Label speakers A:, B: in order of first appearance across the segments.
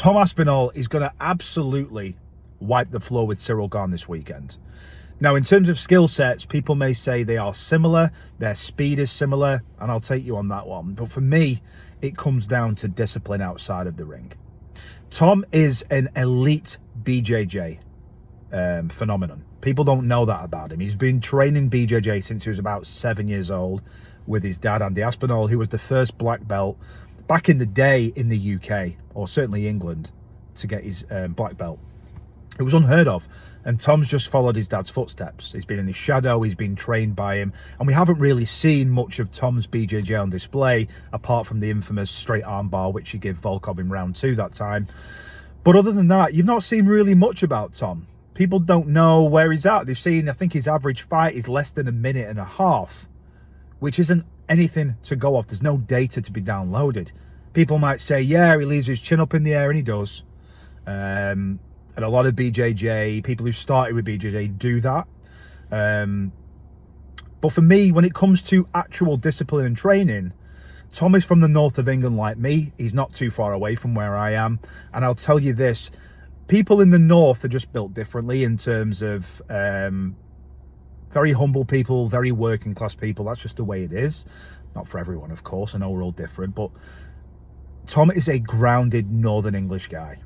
A: Tom Aspinall is going to absolutely wipe the floor with Ciryl Gane this weekend. Now, in terms of skill sets, people may say they are similar, their speed is similar, and I'll take you on that one. But for me, it comes down to discipline outside of the ring. Tom is an elite BJJ phenomenon. People don't know that about him. He's been training BJJ since he was about 7 years old with his dad, Andy Aspinall, who was the first black belt back in the day in the UK, or certainly England, to get his black belt. It was unheard of, and Tom's just followed his dad's footsteps. He's been in his shadow, he's been trained by him, and we haven't really seen much of Tom's BJJ on display, apart from the infamous straight arm bar, which he gave Volkov in round 2 that time. But other than that, you've not seen really much about Tom. People don't know where he's at. They've seen, I think his average fight is less than a minute and a half, which isn't anything to go off. There's no data to be downloaded. People might say, yeah, he leaves his chin up in the air, and he does. And a lot of BJJ, people who started with BJJ do that. But for me, when it comes to actual discipline and training, Tom is from the north of England like me. He's not too far away from where I am. And I'll tell you this, people in the north are just built differently in terms of very humble people, very working class people. That's just the way it is. Not for everyone, of course. I know we're all different. But Tom is a grounded northern English guy.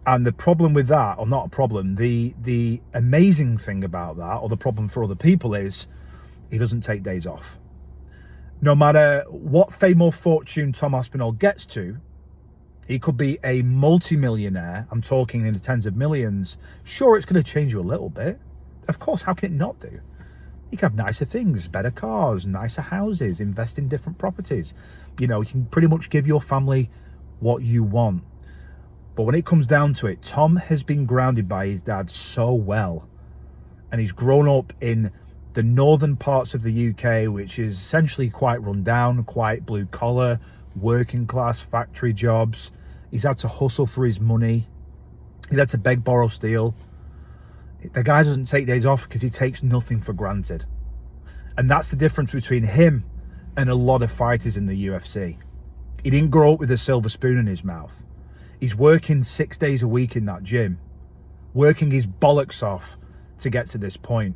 A: And the problem with that, or not a problem, the amazing thing about that, or the problem for other people, is he doesn't take days off. No matter what fame or fortune Tom Aspinall gets to, he could be a multi-millionaire. I'm talking in the tens of millions. Sure, it's going to change you a little bit. Of course, how can it not do? You can have nicer things, better cars, nicer houses, invest in different properties. You know, you can pretty much give your family what you want. But when it comes down to it, Tom has been grounded by his dad so well. And he's grown up in the northern parts of the UK, which is essentially quite run down, quite blue collar, working class, factory jobs. He's had to hustle for his money. He's had to beg, borrow, steal. The guy doesn't take days off because he takes nothing for granted. And that's the difference between him and a lot of fighters in the UFC. He didn't grow up with a silver spoon in his mouth. He's working 6 days a week in that gym, working his bollocks off to get to this point.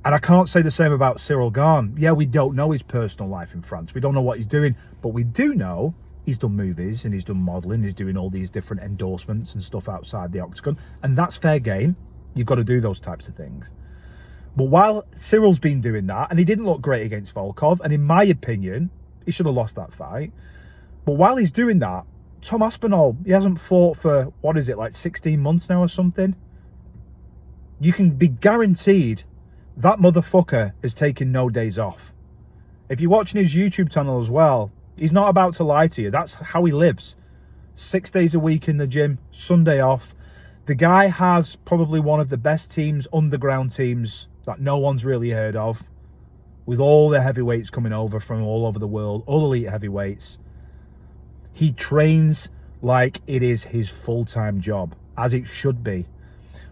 A: And I can't say the same about Ciryl Gane. Yeah, we don't know his personal life in France. We don't know what he's doing, but we do know he's done movies and he's done modelling. He's doing all these different endorsements and stuff outside the octagon. And that's fair game. You've got to do those types of things. But while Cyryl's been doing that, and he didn't look great against Volkov, and in my opinion, he should have lost that fight. But while he's doing that, Tom Aspinall, he hasn't fought for, what is it, like 16 months now or something? You can be guaranteed that motherfucker is taking no days off. If you're watching his YouTube channel as well, he's not about to lie to you. That's how he lives. 6 days a week in the gym, Sunday off. The guy has probably one of the best teams, underground teams, that no one's really heard of, with all the heavyweights coming over from all over the world, all elite heavyweights. He trains like it is his full-time job, as it should be.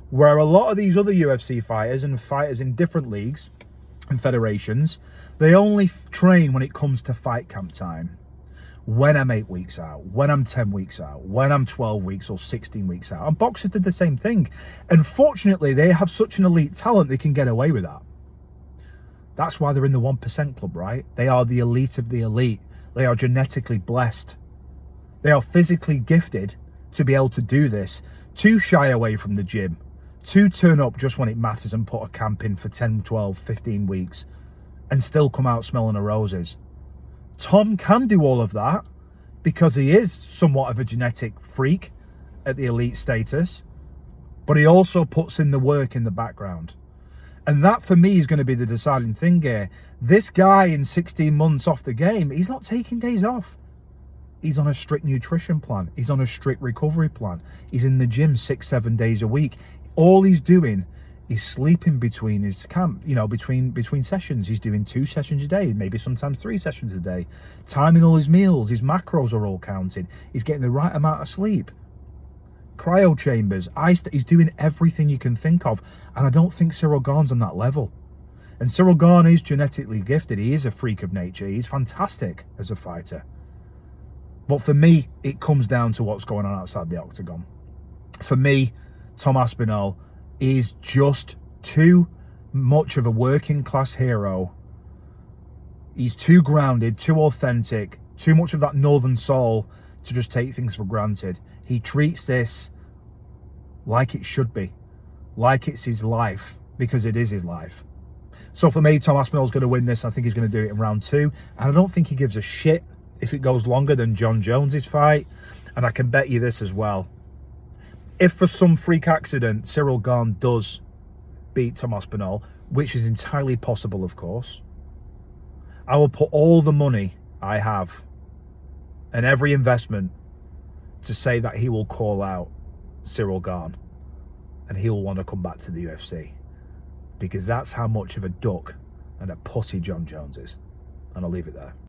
A: Where a lot of these other UFC fighters and fighters in different leagues and federations, they only train when it comes to fight camp time. When I'm 8 weeks out, when I'm 10 weeks out, when I'm 12 weeks or 16 weeks out. And boxers did the same thing. Unfortunately, they have such an elite talent, they can get away with that. That's why they're in the 1% club, right? They are the elite of the elite. They are genetically blessed. They are physically gifted to be able to do this, to shy away from the gym, to turn up just when it matters and put a camp in for 10, 12, 15 weeks and still come out smelling of roses. Tom can do all of that because he is somewhat of a genetic freak at the elite status, but he also puts in the work in the background. And that for me is going to be the deciding thing here. This guy in 16 months off the game, he's not taking days off. He's on a strict nutrition plan. He's on a strict recovery plan. He's in the gym 6-7 days a week. All he's doing is sleeping between his camp, you know, between sessions. He's doing 2 sessions a day, maybe sometimes 3 sessions a day. Timing all his meals, his macros are all counted. He's getting the right amount of sleep. Cryo chambers, ice, he's doing everything you can think of. And I don't think Ciryl Gane's on that level. And Ciryl Gane is genetically gifted. He is a freak of nature. He's fantastic as a fighter. But for me, it comes down to what's going on outside the octagon. For me, Tom Aspinall is just too much of a working class hero. He's too grounded, too authentic, too much of that northern soul to just take things for granted. He treats this like it should be, like it's his life, because it is his life. So for me, Tom Aspinall's going to win this. I think he's going to do it in round 2. And I don't think he gives a shit if it goes longer than John Jones's fight. And I can bet you this as well. If for some freak accident Ciryl Gane does beat Tom Aspinall, which is entirely possible, of course, I will put all the money I have and every investment to say that he will call out Ciryl Gane and he will want to come back to the UFC, because that's how much of a duck and a pussy John Jones is. And I'll leave it there.